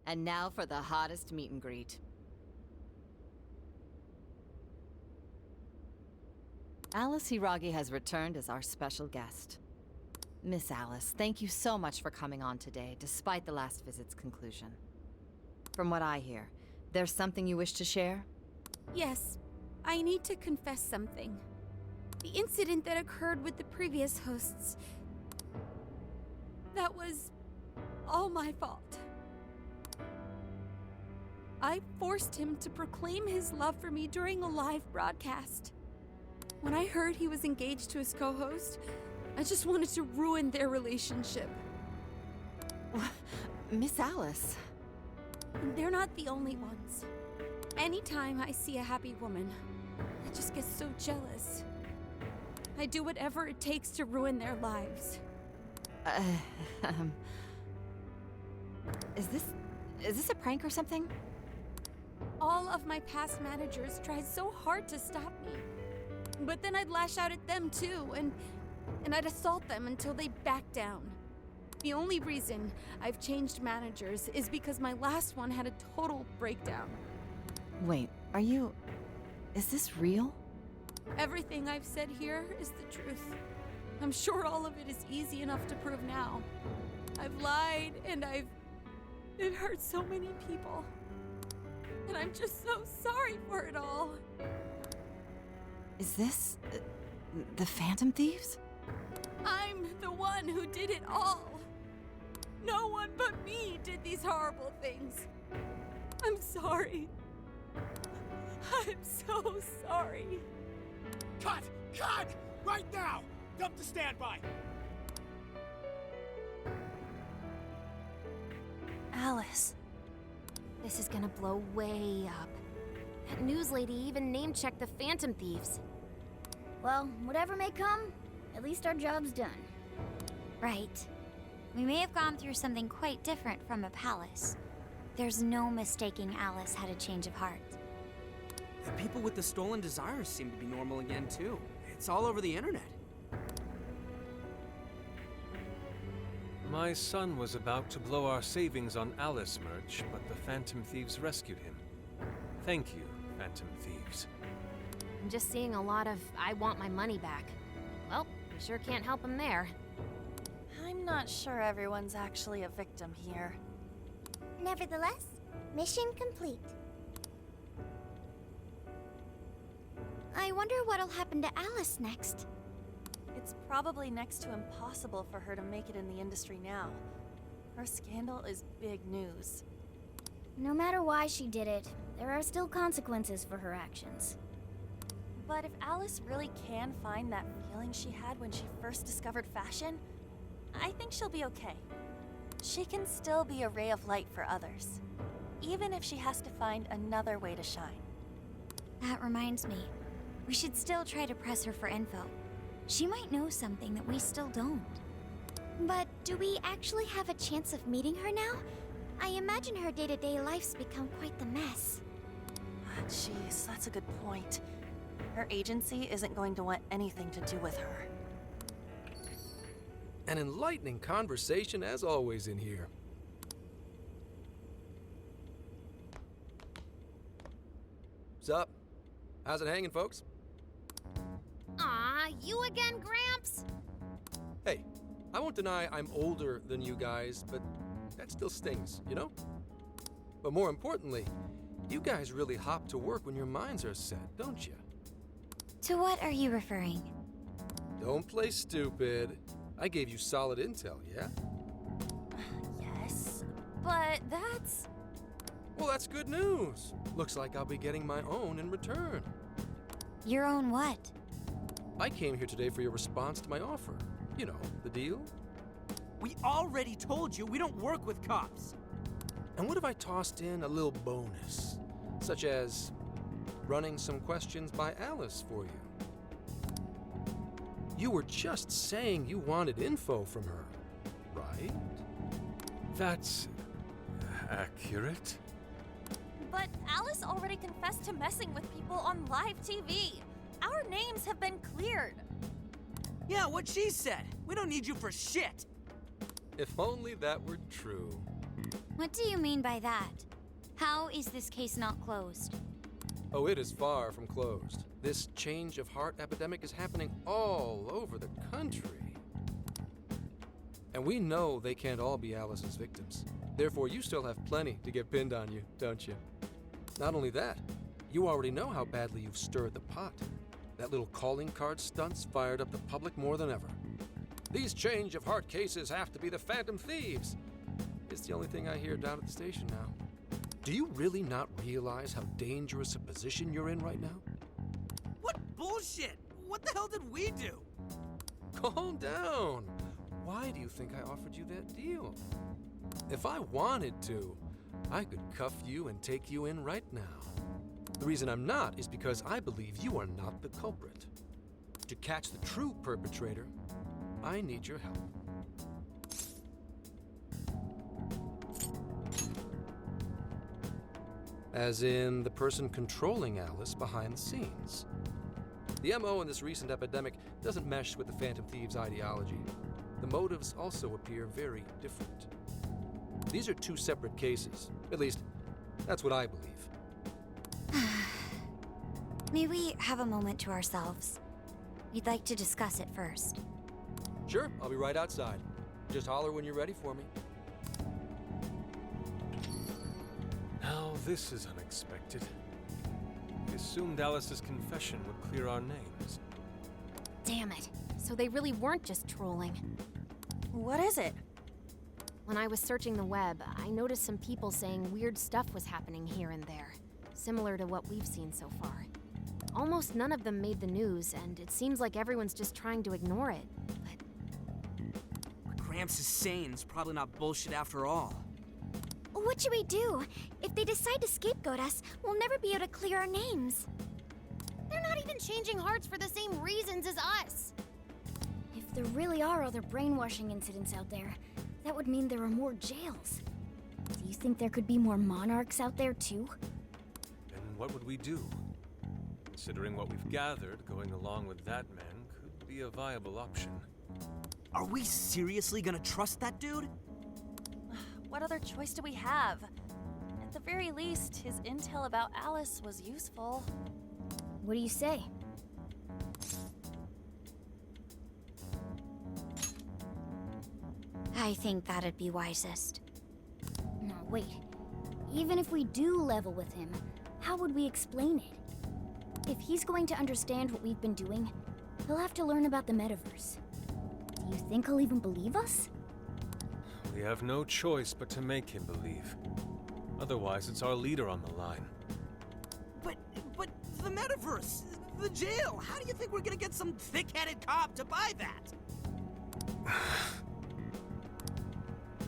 And now for the hottest meet and greet. Alice Hiragi has returned as our special guest. Miss Alice, thank you so much for coming on today, despite the last visit's conclusion. From what I hear, there's something you wish to share? Yes, I need to confess something. The incident that occurred with the previous hosts, that was all my fault. I forced him to proclaim his love for me during a live broadcast. When I heard he was engaged to his co-host, I just wanted to ruin their relationship. Miss Alice. And they're not the only ones. Anytime I see a happy woman, I just get so jealous. I do whatever it takes to ruin their lives. Is this a prank or something? All of my past managers tried so hard to stop me. But then I'd lash out at them too, and I'd assault them until they backed down. The only reason I've changed managers is because my last one had a total breakdown. Wait, is this real? Everything I've said here is the truth. I'm sure all of it is easy enough to prove now. I've lied, and it hurt so many people. And I'm just so sorry for it all. Is this the Phantom Thieves? I'm the one who did it all. No one but me did these horrible things. I'm sorry. I'm so sorry. Cut! Cut! Right now! Dump to standby! Alice. This is gonna blow way up. That news lady even name-checked the Phantom Thieves. Well, whatever may come, at least our job's done. Right. We may have gone through something quite different from a palace. There's no mistaking Alice had a change of heart. The people with the stolen desires seem to be normal again, too. It's all over the internet. My son was about to blow our savings on Alice merch, but the Phantom Thieves rescued him. Thank you, Phantom Thieves. I'm just seeing a lot of I want my money back. Well, we sure can't help him there. I'm not sure everyone's actually a victim here. Nevertheless, mission complete. I wonder what'll happen to Alice next. It's probably next to impossible for her to make it in the industry now. Her scandal is big news. No matter why she did it, there are still consequences for her actions. But if Alice really can find that feeling she had when she first discovered fashion, I think she'll be okay. She can still be a ray of light for others, even if she has to find another way to shine. That reminds me, we should still try to press her for info. She might know something that we still don't. But do we actually have a chance of meeting her now? I imagine her day-to-day life's become quite the mess. Jeez, that's a good point. Her agency isn't going to want anything to do with her. An enlightening conversation as always in here. Sup? How's it hanging, folks? Aw, you again, Gramps? Hey, I won't deny I'm older than you guys, but that still stings, you know? But more importantly, you guys really hop to work when your minds are set, don't you? To what are you referring? Don't play stupid. I gave you solid intel, yeah? Yes, but that's... Well, that's good news. Looks like I'll be getting my own in return. Your own what? I came here today for your response to my offer. You know, the deal? We already told you we don't work with cops. And what if I tossed in a little bonus? Such as running some questions by Alice for you. You were just saying you wanted info from her, right? That's accurate. But Alice already confessed to messing with people on live TV. Our names have been cleared. Yeah, what she said. We don't need you for shit. If only that were true. What do you mean by that? How is this case not closed? Oh, it is far from closed. This change of heart epidemic is happening all over the country. And we know they can't all be Alice's victims. Therefore, you still have plenty to get pinned on you, don't you? Not only that, you already know how badly you've stirred the pot. That little calling card stunt's fired up the public more than ever. These change of heart cases have to be the Phantom Thieves. It's the only thing I hear down at the station now. Do you really not realize how dangerous a position you're in right now? What bullshit? What the hell did we do? Calm down. Why do you think I offered you that deal? If I wanted to, I could cuff you and take you in right now. The reason I'm not is because I believe you are not the culprit. To catch the true perpetrator, I need your help. As in the person controlling Alice behind the scenes. The MO in this recent epidemic doesn't mesh with the Phantom Thieves' ideology. The motives also appear very different. These are two separate cases. At least, that's what I believe. May we have a moment to ourselves? We'd like to discuss it first. Sure, I'll be right outside. Just holler when you're ready for me. Now this is unexpected. We assumed Alice's confession would clear our names. Damn it. So they really weren't just trolling. What is it? When I was searching the web, I noticed some people saying weird stuff was happening here and there, similar to what we've seen so far. Almost none of them made the news, and it seems like everyone's just trying to ignore it. What Gramps is saying is probably not bullshit after all. What should we do? If they decide to scapegoat us, we'll never be able to clear our names. They're not even changing hearts for the same reasons as us. If there really are other brainwashing incidents out there, that would mean there are more jails. Do you think there could be more monarchs out there too? Then what would we do? Considering what we've gathered, going along with that man could be a viable option. Are we seriously gonna trust that dude? What other choice do we have? At the very least, his intel about Alice was useful. What do you say? I think that'd be wisest. No, wait. Even if we do level with him, how would we explain it? If he's going to understand what we've been doing, he'll have to learn about the metaverse. Do you think he'll even believe us? We have no choice but to make him believe. Otherwise, it's our leader on the line. But the metaverse, the jail, how do you think we're gonna get some thick-headed cop to buy that?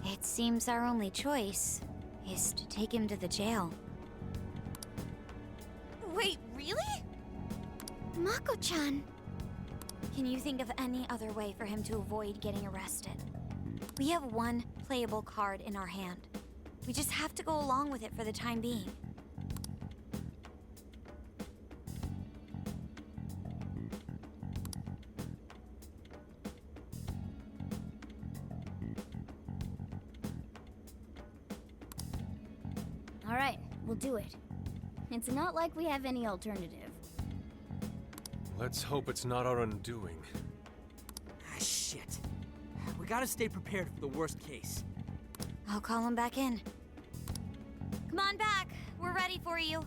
It seems our only choice is to take him to the jail. Wait, really? Mako-chan! Can you think of any other way for him to avoid getting arrested? We have one playable card in our hand. We just have to go along with it for the time being. All right, we'll do it. It's not like we have any alternative. Let's hope it's not our undoing. Ah, shit. We gotta stay prepared for the worst case. I'll call him back in. Come on back. We're ready for you.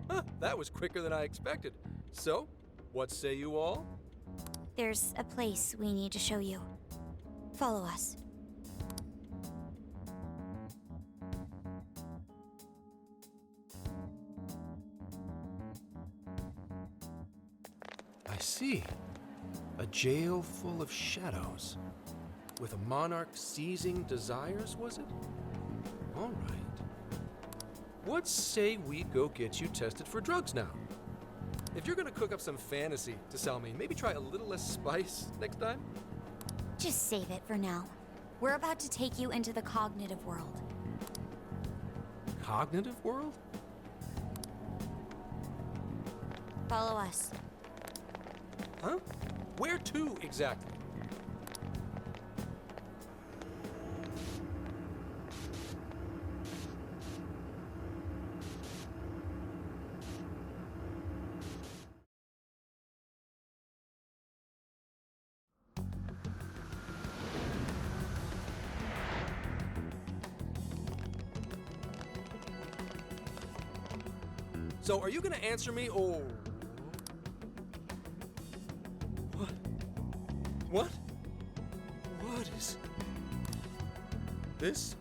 Huh, that was quicker than I expected. So, what say you all? There's a place we need to show you. Follow us. I see. A jail full of shadows. With a monarch seizing desires, was it? All right. What say we go get you tested for drugs now? If you're gonna cook up some fantasy to sell me, maybe try a little less spice next time? Just save it for now. We're about to take you into the cognitive world. Cognitive world? Follow us. Huh? Where to exactly? So, are you gonna answer me, or... What? What? What is... This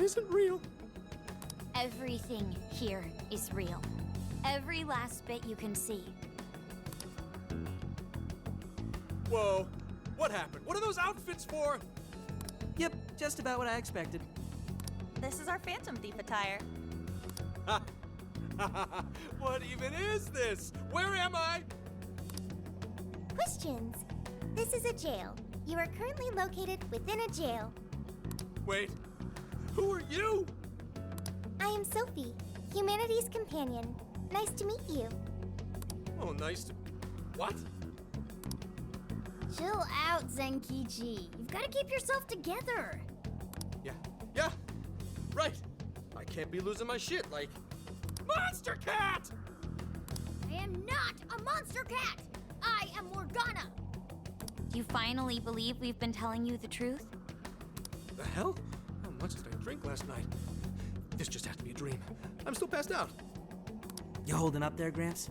isn't real. Everything here is real. Every last bit you can see. Whoa. What happened? What are those outfits for? Yep, just about what I expected. This is our Phantom Thief attire. What even is this? Where am I? Questions. This is a jail. You are currently located within a jail. Wait. Who are you? I am Sophie, humanity's companion. Nice to meet you. Oh, nice to... What? Chill out, Zenkichi. You've got to keep yourself together. Yeah. Right. I can't be losing my shit like... Monster Cat! I am not a monster cat. I am Morgana. You finally believe we've been telling you the truth? The hell? How much did I drink last night? This just has to be a dream. I'm still passed out. You holding up there, Gramps?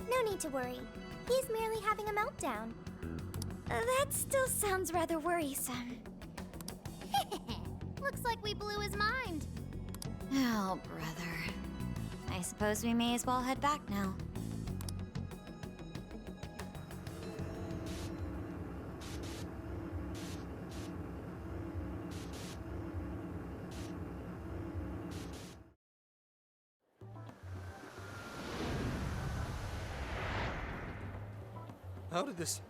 No need to worry. He's merely having a meltdown. That still sounds rather worrisome. Looks like we blew his mind. Oh, brother. I suppose we may as well head back now. How did this...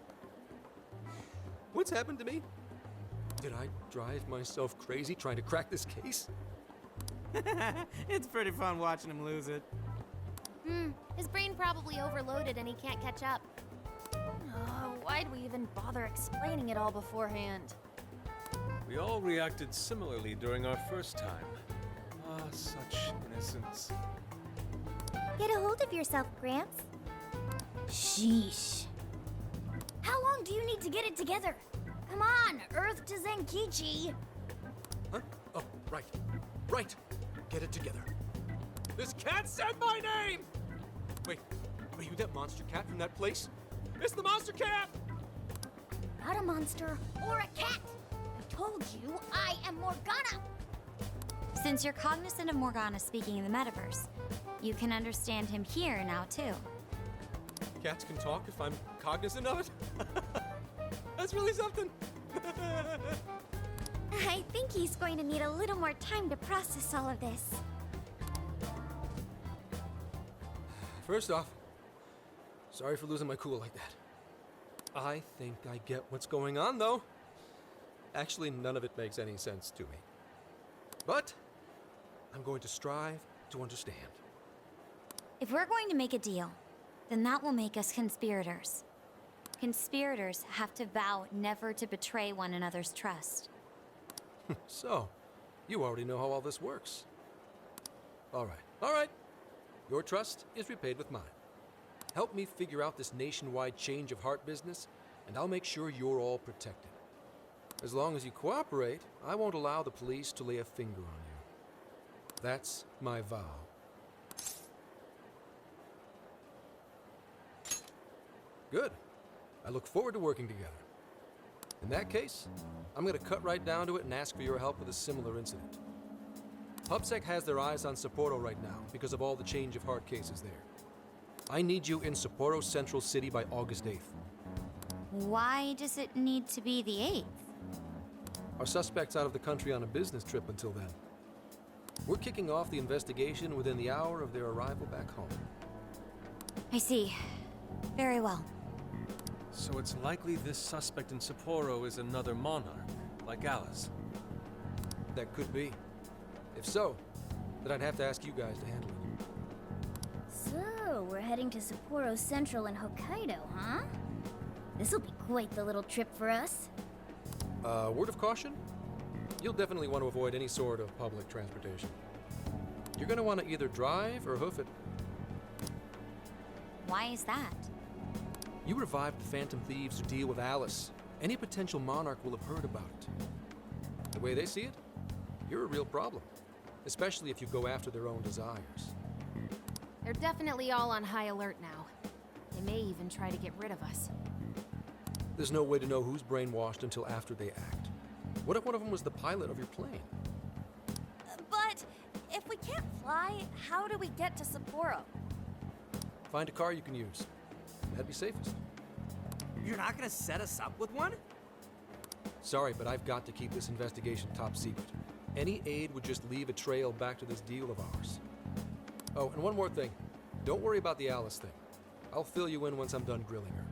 What's happened to me? Did I drive myself crazy trying to crack this case? It's pretty fun watching him lose it. His brain probably overloaded and he can't catch up. Why'd we even bother explaining it all beforehand? We all reacted similarly during our first time. Ah, such innocence. Get a hold of yourself, Gramps. Sheesh. How long do you need to get it together? Come on, Earth to Zenkichi. Huh? Oh, right. Right. Get it together. This cat said my name! Wait, are you that monster cat from that place? It's the monster cat! Not a monster or a cat. I told you I am Morgana. Since you're cognizant of Morgana speaking in the metaverse, you can understand him here now too. Cats can talk if I'm cognizant of it? That's really something. I think he's going to need a little more time to process all of this. First off, sorry for losing my cool like that. I think I get what's going on, though. Actually, none of it makes any sense to me. But I'm going to strive to understand. If we're going to make a deal, then that will make us conspirators. Conspirators have to vow never to betray one another's trust. So, you already know how all this works. All right. Your trust is repaid with mine. Help me figure out this nationwide change of heart business, and I'll make sure you're all protected. As long as you cooperate, I won't allow the police to lay a finger on you. That's my vow. Good. I look forward to working together. In that case, I'm going to cut right down to it and ask for your help with a similar incident. PubSec has their eyes on Sapporo right now because of all the change of heart cases there. I need you in Sapporo Central City by August 8th. Why does it need to be the 8th? Our suspect's out of the country on a business trip until then. We're kicking off the investigation within the hour of their arrival back home. I see. Very well. So it's likely this suspect in Sapporo is another monarch, like Alice. That could be. If so, then I'd have to ask you guys to handle it. So, we're heading to Sapporo Central in Hokkaido, huh? This'll be quite the little trip for us. Word of caution? You'll definitely want to avoid any sort of public transportation. You're going to want to either drive or hoof it. Why is that? You revived the Phantom Thieves to deal with Alice. Any potential monarch will have heard about it. The way they see it, you're a real problem. especially if you go after their own desires. They're definitely all on high alert now. They may even try to get rid of us. There's no way to know who's brainwashed until after they act. What if one of them was the pilot of your plane? But if we can't fly, how do we get to Sapporo? Find a car you can use. That'd be safest. You're not gonna set us up with one? Sorry, but I've got to keep this investigation top secret. Any aid would just leave a trail back to this deal of ours. Oh, and one more thing. Don't worry about the Alice thing. I'll fill you in once I'm done grilling her.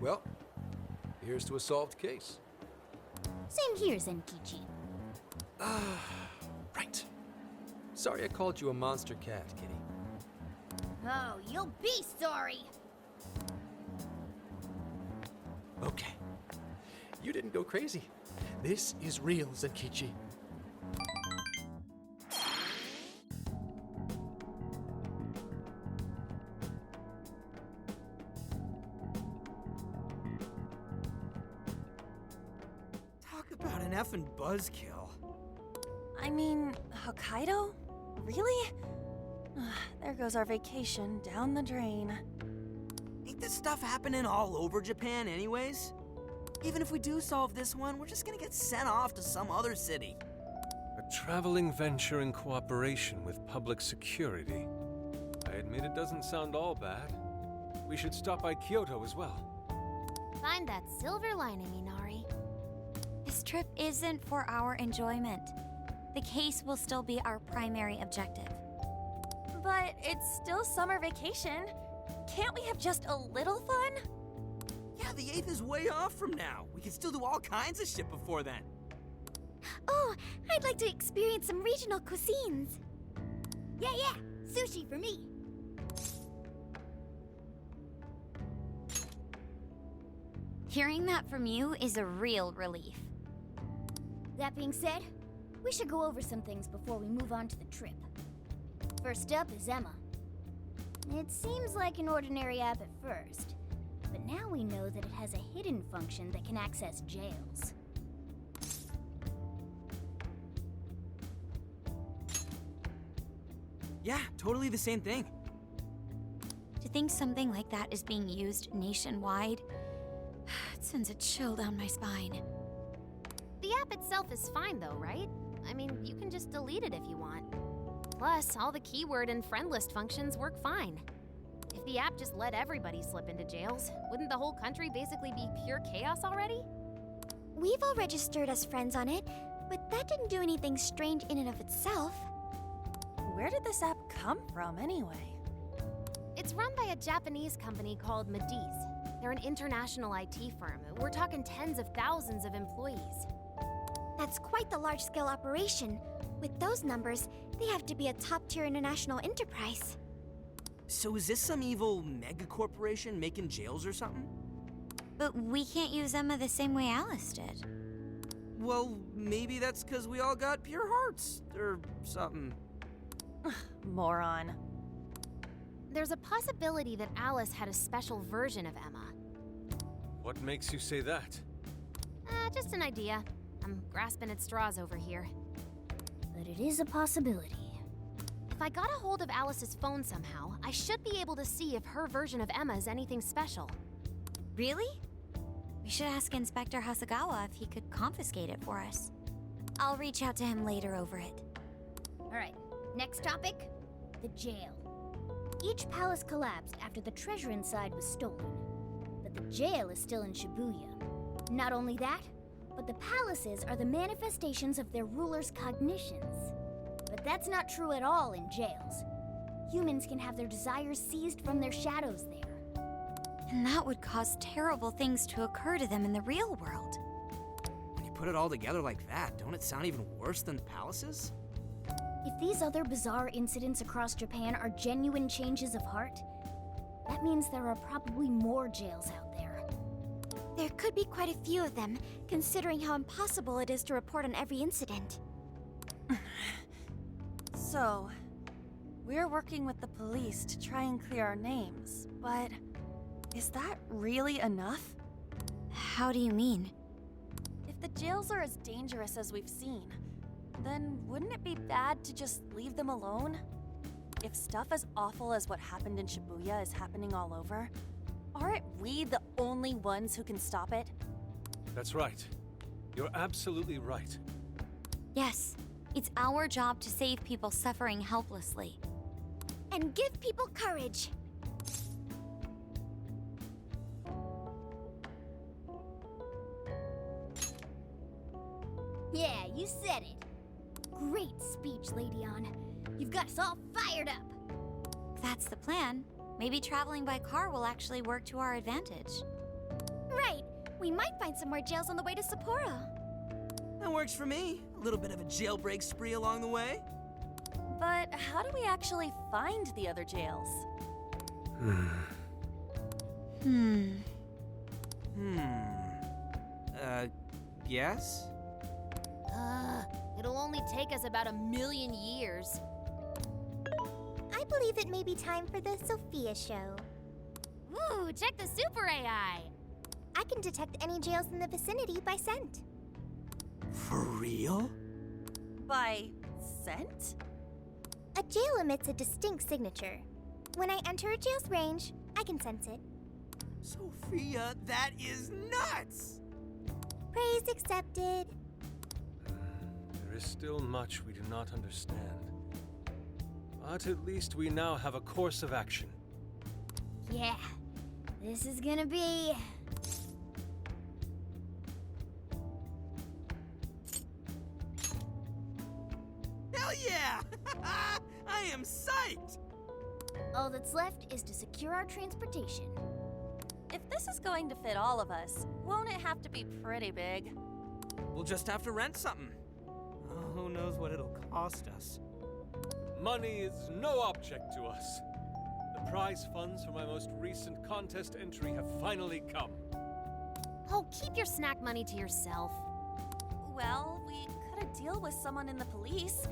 Well, here's to a solved case. Same here, Zenkichi. Right. Sorry I called you a monster cat, kitty. Oh, you'll be sorry! Okay. You didn't go crazy. This is real, Zenkichi. Talk about an effing buzzkill. I mean, Hokkaido? Really? There goes our vacation down the drain. Ain't this stuff happening all over Japan anyways? Even if we do solve this one, we're just gonna get sent off to some other city. A traveling venture in cooperation with public security. I admit it doesn't sound all bad. We should stop by Kyoto as well. Find that silver lining, Inari. This trip isn't for our enjoyment. The case will still be our primary objective. But it's still summer vacation. Can't we have just a little fun? Yeah, the 8th is way off from now. We can still do all kinds of shit before then. Oh, I'd like to experience some regional cuisines. Yeah, sushi for me. Hearing that from you is a real relief. That being said, we should go over some things before we move on to the trip. First up is Emma. It seems like an ordinary app at first, but now we know that it has a hidden function that can access jails. Yeah, totally the same thing. To think something like that is being used nationwide, it sends a chill down my spine. The app itself is fine though, right? I mean, you can just delete it if you want. Plus, all the keyword and friend list functions work fine. If the app just let everybody slip into jails, wouldn't the whole country basically be pure chaos already? We've all registered as friends on it, but that didn't do anything strange in and of itself. Where did this app come from anyway? It's run by a Japanese company called Mediz. They're an international IT firm. We're talking tens of thousands of employees. That's quite the large-scale operation. With those numbers, they have to be a top-tier international enterprise. So is this some evil mega corporation making jails or something? But we can't use Emma the same way Alice did. Well, maybe that's because we all got pure hearts, or something. Moron. There's a possibility that Alice had a special version of Emma. What makes you say that? Just an idea. I'm grasping at straws over here. But it is a possibility. If I got a hold of Alice's phone somehow, I should be able to see if her version of Emma is anything special. Really? We should ask Inspector Hasagawa if he could confiscate it for us. I'll reach out to him later over it. Alright, next topic, the jail. Each palace collapsed after the treasure inside was stolen. But the jail is still in Shibuya. Not only that, but the palaces are the manifestations of their rulers' cognitions. But that's not true at all in jails. Humans can have their desires seized from their shadows there. And that would cause terrible things to occur to them in the real world. When you put it all together like that, don't it sound even worse than the palaces? If these other bizarre incidents across Japan are genuine changes of heart, that means there are probably more jails out there. There could be quite a few of them, considering how impossible it is to report on every incident. So, we're working with the police to try and clear our names, but is that really enough? How do you mean? If the jails are as dangerous as we've seen, then wouldn't it be bad to just leave them alone? If stuff as awful as what happened in Shibuya is happening all over, aren't we the only ones who can stop it? That's right. You're absolutely right. Yes, it's our job to save people suffering helplessly. And give people courage. Yeah, you said it. Great speech, Lady On. You've got us all fired up. If that's the plan, maybe traveling by car will actually work to our advantage. Right. We might find some more jails on the way to Sapporo. That works for me. A little bit of a jailbreak spree along the way. But how do we actually find the other jails? Yes? It'll only take us about 1,000,000 years. I believe it may be time for the Sophia show. Ooh, check the super AI! I can detect any jails in the vicinity by scent. For real? By scent? A jail emits a distinct signature. When I enter a jail's range, I can sense it. Sophia, that is nuts! Praise accepted. There is still much we do not understand. But at least we now have a course of action. Yeah, this is gonna be... Hell yeah! I am psyched! All that's left is to secure our transportation. If this is going to fit all of us, won't it have to be pretty big? We'll just have to rent something. Oh, who knows what it'll cost us. Money is no object to us. The prize funds for my most recent contest entry have finally come. Oh, keep your snack money to yourself. Well, we could deal with someone in the police.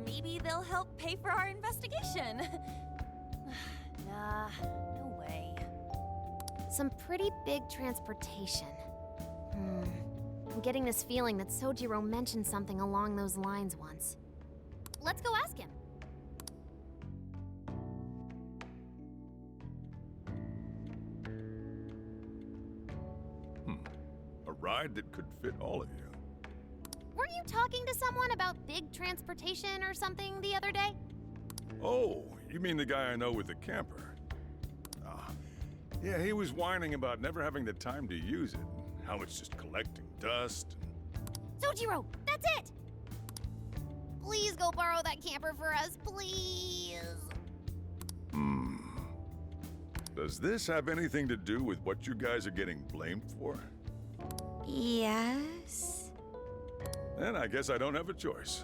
Maybe they'll help pay for our investigation. Nah, no way. Some pretty big transportation. I'm getting this feeling that Sojiro mentioned something along those lines once. Let's go ask him. A ride that could fit all of you. Were you talking to someone about big transportation or something the other day? Oh, you mean the guy I know with the camper? Yeah, he was whining about never having the time to use it, how it's just collecting dust. Sojiro, that's it! Please go borrow that camper for us, please. Does this have anything to do with what you guys are getting blamed for? Yes? Then I guess I don't have a choice.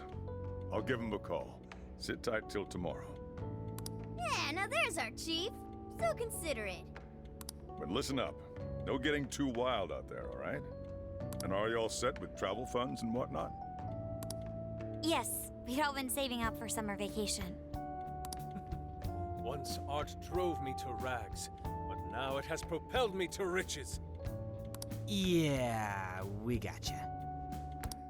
I'll give him a call. Sit tight till tomorrow. Yeah, now there's our chief. So considerate. But listen up. No getting too wild out there, all right? And are you all set with travel funds and whatnot? Yes, we'd all been saving up for summer vacation. Once art drove me to rags, but now it has propelled me to riches. Yeah, we gotcha.